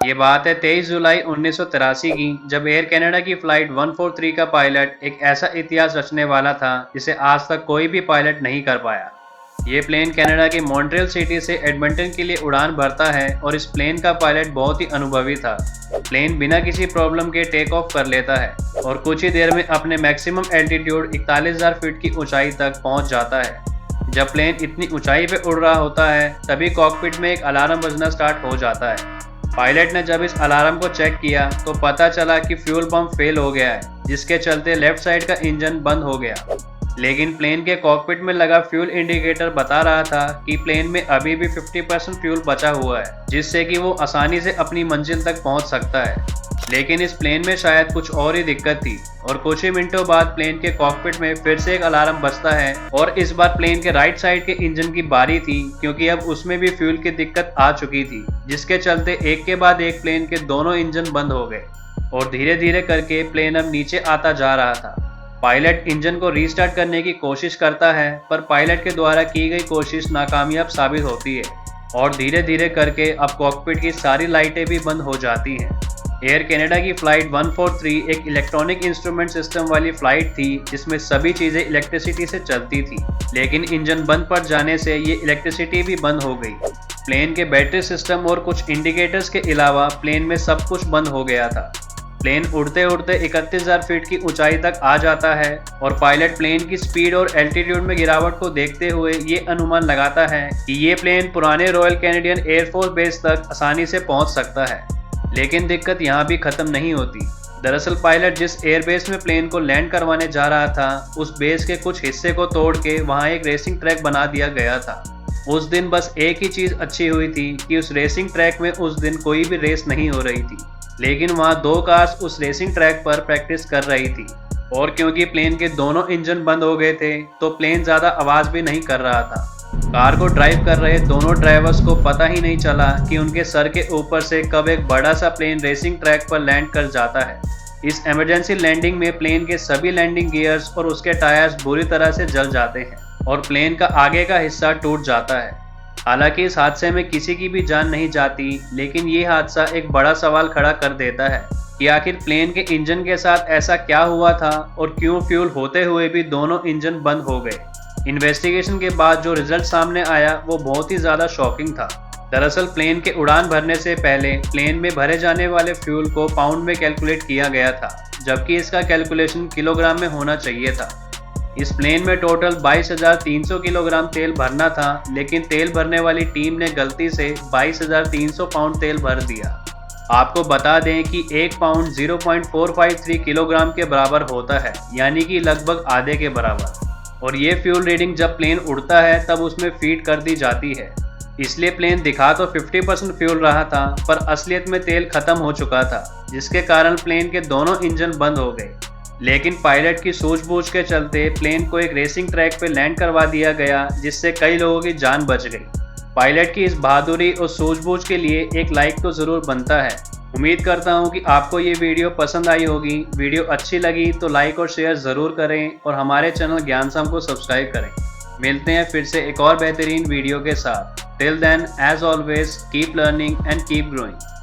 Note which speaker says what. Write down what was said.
Speaker 1: ये बात है 23 जुलाई 1983 की, जब एयर कनाडा की फ्लाइट 143 का पायलट एक ऐसा इतिहास रचने वाला था जिसे आज तक कोई भी पायलट नहीं कर पाया। ये प्लेन कनाडा के मॉन्ट्रियल सिटी से एडमंटन के लिए उड़ान भरता है और इस प्लेन का पायलट बहुत ही अनुभवी था। प्लेन बिना किसी प्रॉब्लम के टेक ऑफ कर लेता है और कुछ ही देर में अपने मैक्सिमम एल्टीट्यूड 41,000 फीट की ऊंचाई तक पहुंच जाता है। जब प्लेन इतनी ऊंचाई पे उड़ रहा होता है तभी कॉकपिट में एक अलार्म बजना स्टार्ट हो जाता है। पायलट ने जब इस अलार्म को चेक किया तो पता चला कि फ्यूल पंप फेल हो गया है, जिसके चलते लेफ्ट साइड का इंजन बंद हो गया। लेकिन प्लेन के कॉकपिट में लगा फ्यूल इंडिकेटर बता रहा था कि प्लेन में अभी भी 50% फ्यूल बचा हुआ है, जिससे कि वो आसानी से अपनी मंजिल तक पहुंच सकता है। लेकिन इस प्लेन में शायद कुछ और ही दिक्कत थी और कुछ ही मिनटों बाद प्लेन के कॉकपिट में फिर से एक अलार्म बजता है और इस बार प्लेन के राइट साइड के इंजन की बारी थी, क्योंकि अब उसमें भी फ्यूल की दिक्कत आ चुकी थी, जिसके चलते एक के बाद एक प्लेन के दोनों इंजन बंद हो गए और धीरे धीरे करके प्लेन अब नीचे आता जा रहा था। पायलट इंजन को रीस्टार्ट करने की कोशिश करता है, पर पायलट के द्वारा की गई कोशिश नाकामयाब साबित होती है और धीरे धीरे करके अब कॉकपिट की सारी लाइटें भी बंद हो जाती हैं। एयर कनाडा की फ्लाइट 143 एक इलेक्ट्रॉनिक इंस्ट्रूमेंट सिस्टम वाली फ्लाइट थी, जिसमें सभी चीजें इलेक्ट्रिसिटी से चलती थी, लेकिन इंजन बंद पड़ जाने से ये इलेक्ट्रिसिटी भी बंद हो गई। प्लेन के बैटरी सिस्टम और कुछ इंडिकेटर्स के अलावा प्लेन में सब कुछ बंद हो गया था। प्लेन उड़ते उड़ते 31,000 फीट की ऊंचाई तक आ जाता है और पायलट प्लेन की स्पीड और एल्टीट्यूड में गिरावट को देखते हुए ये अनुमान लगाता है कि ये प्लेन पुराने रॉयल कैनेडियन एयरफोर्स बेस तक आसानी से पहुंच सकता है। लेकिन दिक्कत यहाँ भी खत्म नहीं होती। दरअसल पायलट जिस एयरबेस में प्लेन को लैंड करवाने जा रहा था, उस बेस के कुछ हिस्से को तोड़ के वहाँ एक रेसिंग ट्रैक बना दिया गया था। उस दिन बस एक ही चीज अच्छी हुई थी कि उस रेसिंग ट्रैक में उस दिन कोई भी रेस नहीं हो रही थी, लेकिन वहाँ 2 कार्स उस रेसिंग ट्रैक पर प्रैक्टिस कर रही थी और क्योंकि प्लेन के दोनों इंजन बंद हो गए थे तो प्लेन ज्यादा आवाज भी नहीं कर रहा था। कार को ड्राइव कर रहे दोनों ड्राइवर्स को पता ही नहीं चला कि उनके सर के ऊपर से कब एक बड़ा सा प्लेन रेसिंग ट्रैक पर लैंड कर जाता है। इस इमरजेंसी लैंडिंग में प्लेन के सभी लैंडिंग गियर्स और उसके टायर्स बुरी तरह से जल जाते हैं और प्लेन का आगे का हिस्सा टूट जाता है। हालांकि इस हादसे में किसी की भी जान नहीं जाती, लेकिन ये हादसा एक बड़ा सवाल खड़ा कर देता है कि आखिर प्लेन के इंजन के साथ ऐसा क्या हुआ था और क्यों फ्यूल होते हुए भी दोनों इंजन बंद हो गए। इन्वेस्टिगेशन के बाद जो रिजल्ट सामने आया वो बहुत ही ज्यादा शॉकिंग था। दरअसल प्लेन के उड़ान भरने से पहले प्लेन में भरे जाने वाले फ्यूल को पाउंड में कैलकुलेट किया गया था, जबकि इसका कैलकुलेशन किलोग्राम में होना चाहिए था। इस प्लेन में टोटल 22,300 किलोग्राम तेल भरना था, लेकिन तेल भरने वाली टीम ने गलती से 22,300 पाउंड तेल भर दिया। आपको बता दें कि 1 पाउंड 0.453 किलोग्राम के बराबर होता है, यानी कि लगभग आधे के बराबर। और ये फ्यूल रीडिंग जब प्लेन उड़ता है तब उसमें फीड कर दी जाती है। इसलिए प्लेन दिखा तो 50% फ्यूल रहा था, पर असलियत में तेल खत्म हो चुका था, जिसके कारण प्लेन के दोनों इंजन बंद हो गए। लेकिन पायलट की सूझबूझ के चलते प्लेन को एक रेसिंग ट्रैक पे लैंड करवा दिया गया, जिससे कई लोगों की जान बच गई। पायलट की इस बहादुरी और सूझबूझ के लिए एक लाइक तो जरूर बनता है। उम्मीद करता हूँ कि आपको ये वीडियो पसंद आई होगी। वीडियो अच्छी लगी तो लाइक और शेयर ज़रूर करें और हमारे चैनल ज्ञानसम को सब्सक्राइब करें। मिलते हैं फिर से एक और बेहतरीन वीडियो के साथ। Till then, as always, keep learning and keep growing.